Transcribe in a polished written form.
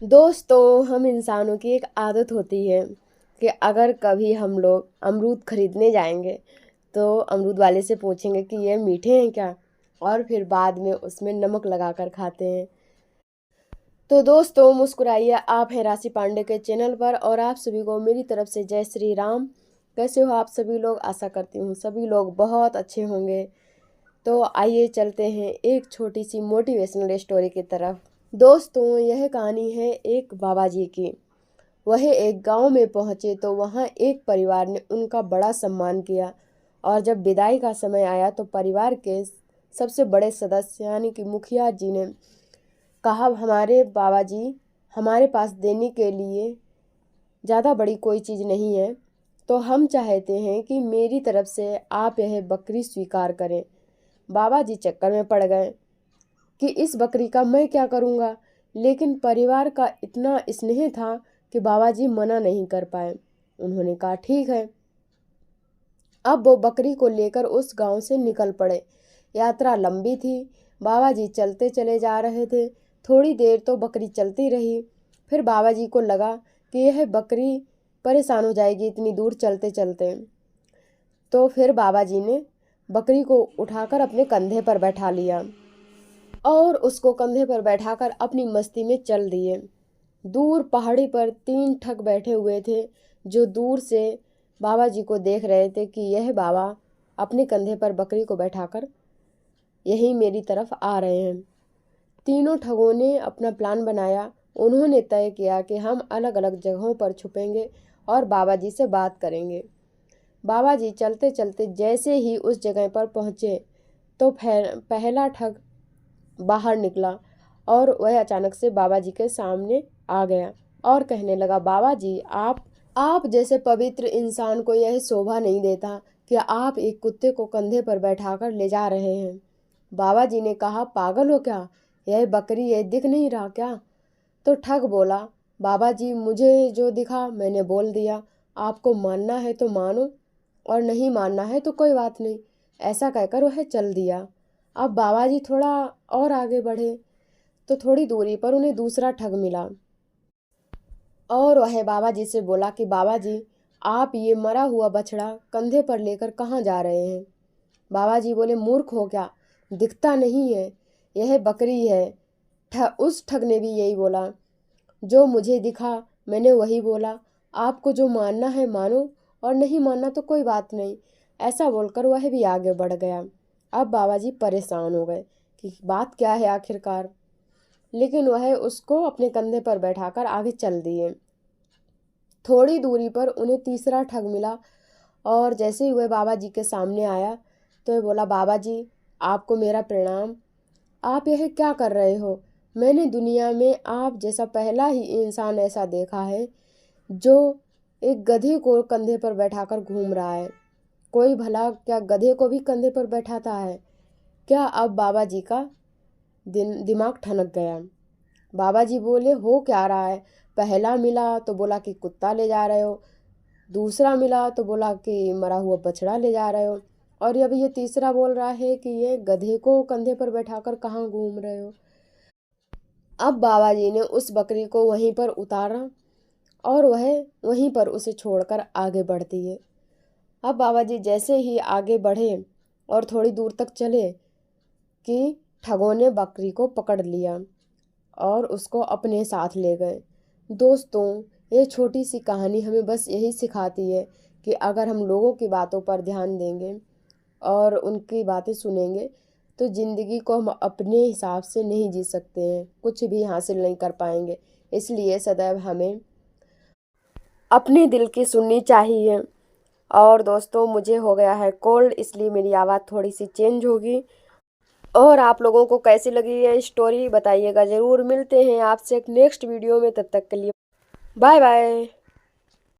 दोस्तों, हम इंसानों की एक आदत होती है कि अगर कभी हम लोग अमरूद खरीदने जाएंगे तो अमरूद वाले से पूछेंगे कि ये मीठे हैं क्या, और फिर बाद में उसमें नमक लगाकर खाते हैं। तो दोस्तों, मुस्कुराइए। आप हैं राशि पांडे के चैनल पर और आप सभी को मेरी तरफ से जय श्री राम। कैसे हो आप सभी लोग? आशा करती हूँ सभी लोग बहुत अच्छे होंगे। तो आइए चलते हैं एक छोटी सी मोटिवेशनल स्टोरी की तरफ। दोस्तों, यह कहानी है एक बाबा जी की। वह एक गांव में पहुंचे तो वहां एक परिवार ने उनका बड़ा सम्मान किया, और जब विदाई का समय आया तो परिवार के सबसे बड़े सदस्य यानी कि मुखिया जी ने कहा, हमारे बाबा जी, हमारे पास देने के लिए ज़्यादा बड़ी कोई चीज़ नहीं है, तो हम चाहते हैं कि मेरी तरफ से आप यह बकरी स्वीकार करें। बाबा जी चक्कर में पड़ गए कि इस बकरी का मैं क्या करूँगा, लेकिन परिवार का इतना स्नेह था कि बाबा जी मना नहीं कर पाए। उन्होंने कहा, ठीक है। अब वो बकरी को लेकर उस गांव से निकल पड़े। यात्रा लंबी थी। बाबा जी चलते चले जा रहे थे। थोड़ी देर तो बकरी चलती रही। फिर बाबा जी को लगा कि यह बकरी परेशान हो जाएगी इतनी दूर चलते चलते। तो फिर बाबा जी ने बकरी को उठाकर अपने कंधे पर बैठा लिया और उसको कंधे पर बैठाकर अपनी मस्ती में चल दिए। दूर पहाड़ी पर 3 ठग बैठे हुए थे, जो दूर से बाबा जी को देख रहे थे कि यह बाबा अपने कंधे पर बकरी को बैठाकर यही मेरी तरफ आ रहे हैं। तीनों ठगों ने अपना प्लान बनाया। उन्होंने तय किया कि हम अलग अलग जगहों पर छुपेंगे और बाबा जी से बात करेंगे। बाबा जी चलते चलते जैसे ही उस जगह पर पहुँचे तो पहला ठग बाहर निकला और वह अचानक से बाबा जी के सामने आ गया और कहने लगा, बाबा जी, आप जैसे पवित्र इंसान को यह शोभा नहीं देता कि आप एक कुत्ते को कंधे पर बैठाकर ले जा रहे हैं। बाबा जी ने कहा, पागल हो क्या? यह बकरी है, दिख नहीं रहा क्या? तो ठग बोला, बाबा जी, मुझे जो दिखा मैंने बोल दिया। आपको मानना है तो मानो और नहीं मानना है तो कोई बात नहीं। ऐसा कहकर वह चल दिया। अब बाबा जी थोड़ा और आगे बढ़े तो थोड़ी दूरी पर उन्हें दूसरा ठग मिला और वह बाबा जी से बोला कि बाबा जी, आप ये मरा हुआ बछड़ा कंधे पर लेकर कहाँ जा रहे हैं? बाबा जी बोले, मूर्ख हो क्या? दिखता नहीं है, यह बकरी है। उस ठग ने भी यही बोला, जो मुझे दिखा मैंने वही बोला। आपको जो मानना है मानो और नहीं मानना तो कोई बात नहीं। ऐसा बोलकर वह भी आगे बढ़ गया। अब बाबा जी परेशान हो गए कि बात क्या है आखिरकार, लेकिन वह उसको अपने कंधे पर बैठाकर आगे चल दिए। थोड़ी दूरी पर उन्हें तीसरा ठग मिला और जैसे ही वह बाबा जी के सामने आया तो वह बोला, बाबा जी, आपको मेरा प्रणाम। आप यह क्या कर रहे हो? मैंने दुनिया में आप जैसा पहला ही इंसान ऐसा देखा है जो एक गधे को कंधे पर बैठाकर घूम रहा है। कोई भला क्या गधे को भी कंधे पर बैठाता है क्या? अब बाबा जी का दिमाग ठनक गया। बाबा जी बोले, हो क्या रहा है? पहला मिला तो बोला कि कुत्ता ले जा रहे हो, दूसरा मिला तो बोला कि मरा हुआ बछड़ा ले जा रहे हो, और अब ये तीसरा बोल रहा है कि ये गधे को कंधे पर बैठाकर कहाँ घूम रहे हो। अब बाबा जी ने उस बकरी को वहीं पर उतारा और वह वहीं पर उसे छोड़कर आगे बढ़ दिए। अब बाबा जी जैसे ही आगे बढ़े और थोड़ी दूर तक चले कि ठगों ने बकरी को पकड़ लिया और उसको अपने साथ ले गए। दोस्तों, ये छोटी सी कहानी हमें बस यही सिखाती है कि अगर हम लोगों की बातों पर ध्यान देंगे और उनकी बातें सुनेंगे तो ज़िंदगी को हम अपने हिसाब से नहीं जी सकते हैं, कुछ भी हासिल नहीं कर पाएंगे। इसलिए सदैव हमें अपने दिल की सुननी चाहिए। और दोस्तों, मुझे हो गया है कोल्ड, इसलिए मेरी आवाज़ थोड़ी सी चेंज होगी। और आप लोगों को कैसी लगी ये स्टोरी बताइएगा ज़रूर। मिलते हैं आपसे एक नेक्स्ट वीडियो में, तब तक के लिए बाय बाय।